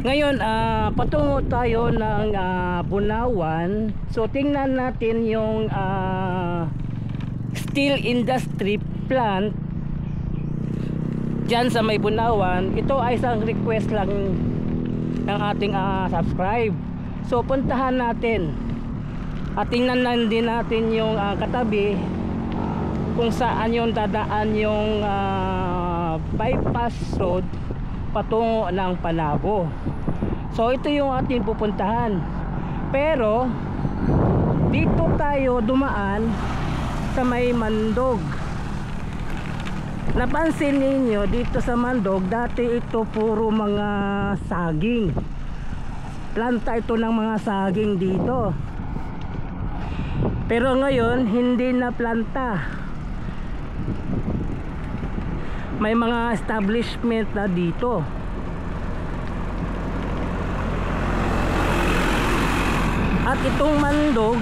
Ngayon patungo tayo ng Bunawan. So tingnan natin yung steel industry plant dyan sa may Bunawan. Ito ay isang request lang ng ating subscribe. So puntahan natin at tingnan lang din natin yung katabi kung saan yung dadaan yung bypass road patungo ng Panabo. So ito yung ating pupuntahan, pero dito tayo dumaan sa may Mandog. Napansin ninyo dito sa Mandog, dati ito puro mga saging, planta ito ng mga saging dito, pero ngayon hindi na planta. May mga establishment na dito. At itong Mandog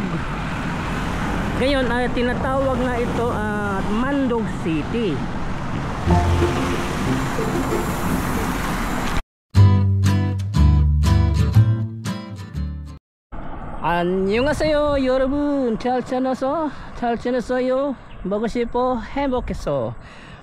ngayon ay tinatawag na ito Mandog City. 안녕하세요 여러분. 잘 지내세요? 먹으시고 행복해서.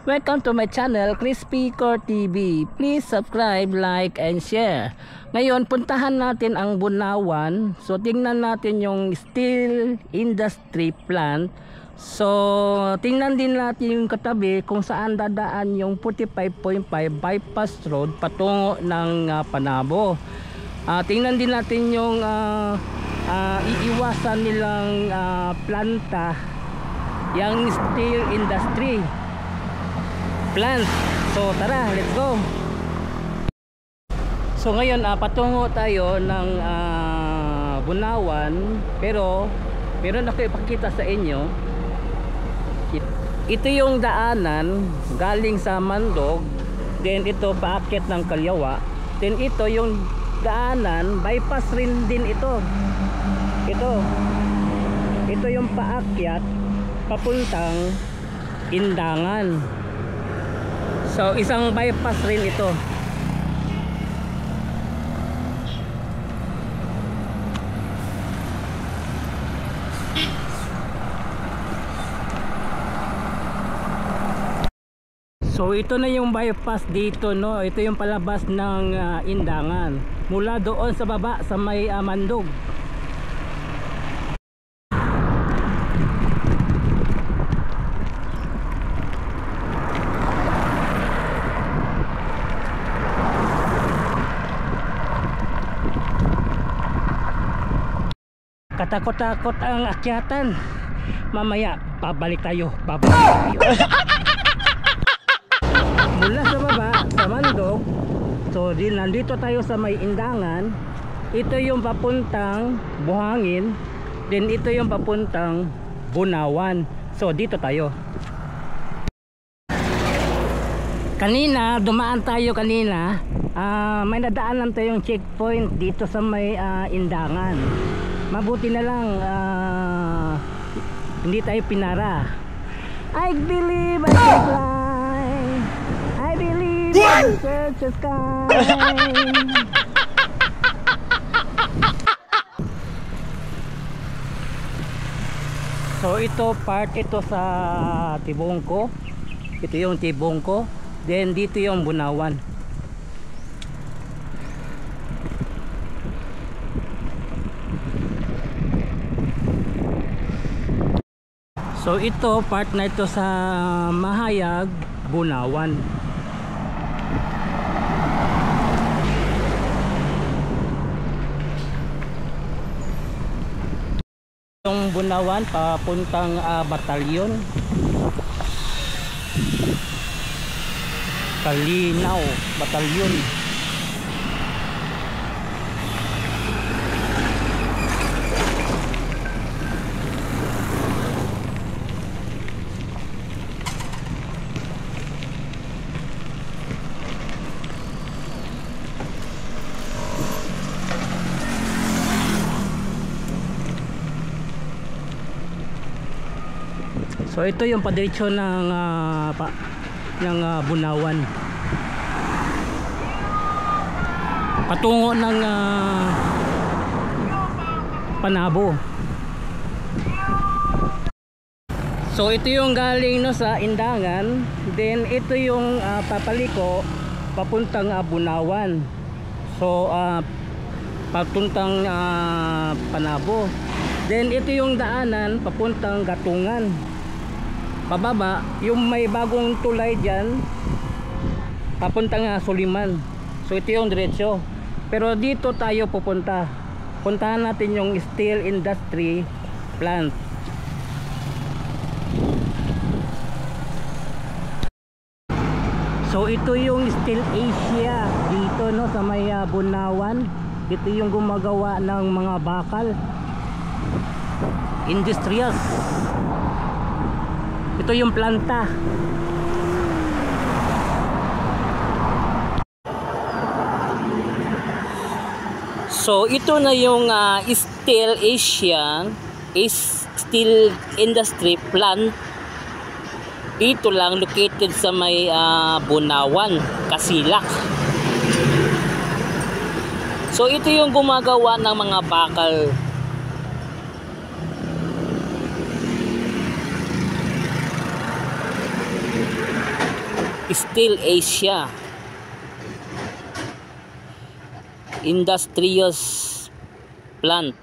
Welcome to my channel, Crispy Core TV. Please subscribe, like, and share. Ngayon, puntahan natin ang Bunawan. So, tingnan natin yung steel industry plant. So, tingnan din natin yung katabi kung saan dadaan yung 45.5 bypass road patungo ng Panabo. Tingnan din natin yung iiwasan nilang planta, yung steel industry plant. So tara, let's go. So ngayon patungo tayo ng Bunawan, pero meron ako ipakita sa inyo. Ito yung daanan galing sa Mandog, then ito paakyat ng Kalyawa, then ito yung daanan bypass rin din ito. Ito yung paakyat papuntang Indangan. So isang bypass rin ito. So ito na yung bypass dito, no. Ito yung palabas ng Indangan mula doon sa baba sa may Mandog. Katakot-takot ang akyatan. Mamaya babalik tayo. Mula sa baba sa Mandog. So nandito tayo sa may Indangan. Ito yung papuntang Buhangin, then ito yung papuntang Bunawan. So dito tayo. Kanina dumaan tayo kanina. May nadaanan tayong checkpoint dito sa may Indangan. Mabuti na lang hindi tayo pinara. I believe I can fly. I believe I can search the sky. So ito part ito sa Tibungko. Ito yung Tibungko. Then dito yung Bunawan. So ito part na ito sa Mahayag, Bunawan. Yung Bunawan papuntang Batalyon, Kalinaw, Batalyon. So ito yung padiretso ng Bunawan. patungo ng Panabo. So ito yung galing no sa Indangan, then ito yung papaliko papuntang Bunawan. So papuntang Panabo. Then ito yung daanan papuntang Gatungan. Pababa yung may bagong tulay diyan papuntang Suliman. So ito yung diretso. Pero dito tayo pupunta. Puntahan natin yung steel industry plant. So ito yung Steel Asia dito no sa may Bunawan. Ito yung gumagawa ng mga bakal. Industrial. Ito yung planta. So ito na yung Steel Asia Steel Industry Plant. Ito lang located sa may Bunawan, Kasilak. So ito yung gumagawa ng mga bakal. Steel Asia Industrious Plant.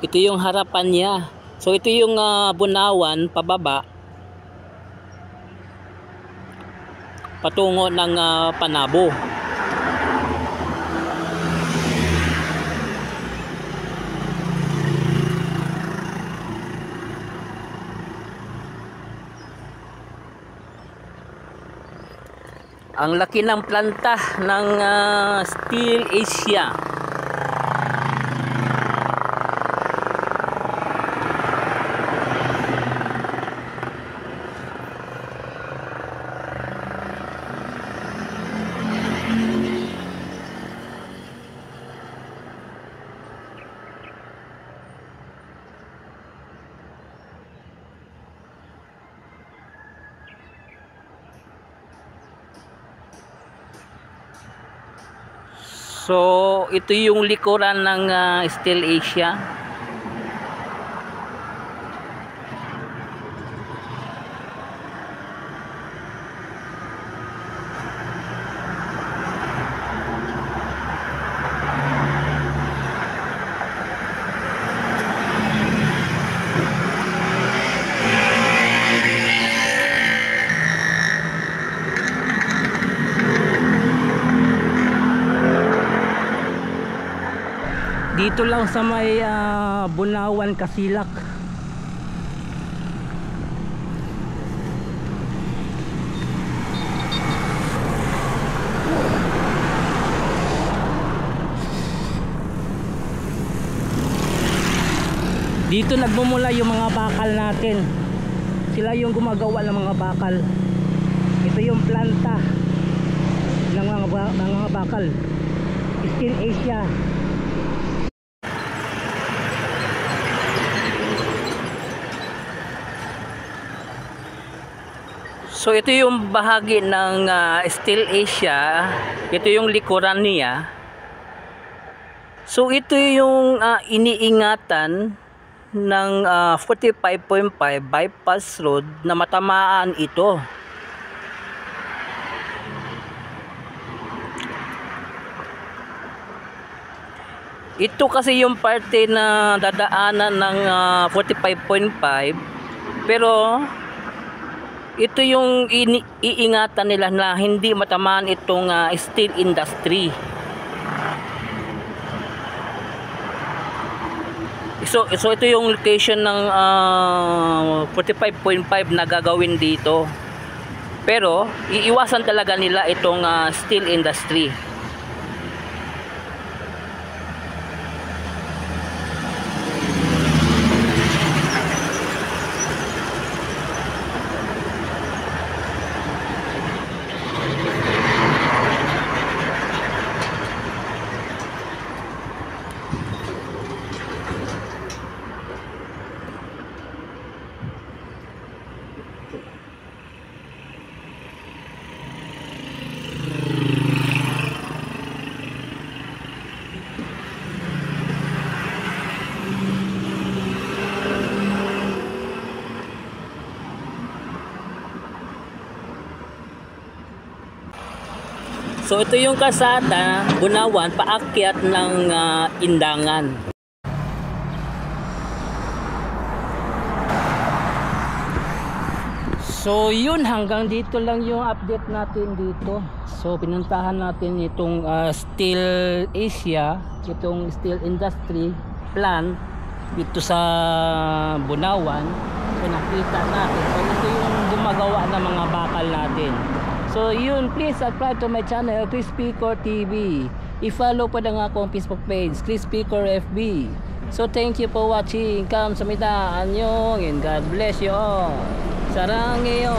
Ito yung harapan niya. So ito yung Bunawan pababa patungo ng Panabo. Ang laki ng planta ng Steel Asia. So ito yung likuran ng Steel Asia. Dito lang sa may Bunawan, Kasilak. Dito nagmumula yung mga bakal natin. Sila yung gumagawa ng mga bakal. Ito yung planta ng mga bakal. Steel Asia. So ito yung bahagi ng Steel Asia. Ito yung likuran niya. So ito yung iniingatan ng 45.5 bypass road na matamaan ito. Ito kasi yung parte na dadaanan ng 45.5, pero ito yung iingatan nila na hindi matamaan itong steel industry. So ito yung location ng 45.5 na gagawin dito. Pero iiwasan talaga nila itong steel industry. So ito yung kasada, Bunawan, paakyat ng Indangan. So yun, hanggang dito lang yung update natin dito. So pinuntahan natin itong Steel Asia, itong steel industry plant dito sa Bunawan. So nakita natin, so ito yung gumagawa ng mga bakal natin. So yun, please subscribe to my channel, Crispy Core TV. I-follow pa na nga akong Facebook page, Crispy Core FB. So thank you for watching. Kamsahamnida, annyeong, and God bless you all. Sarangheyo.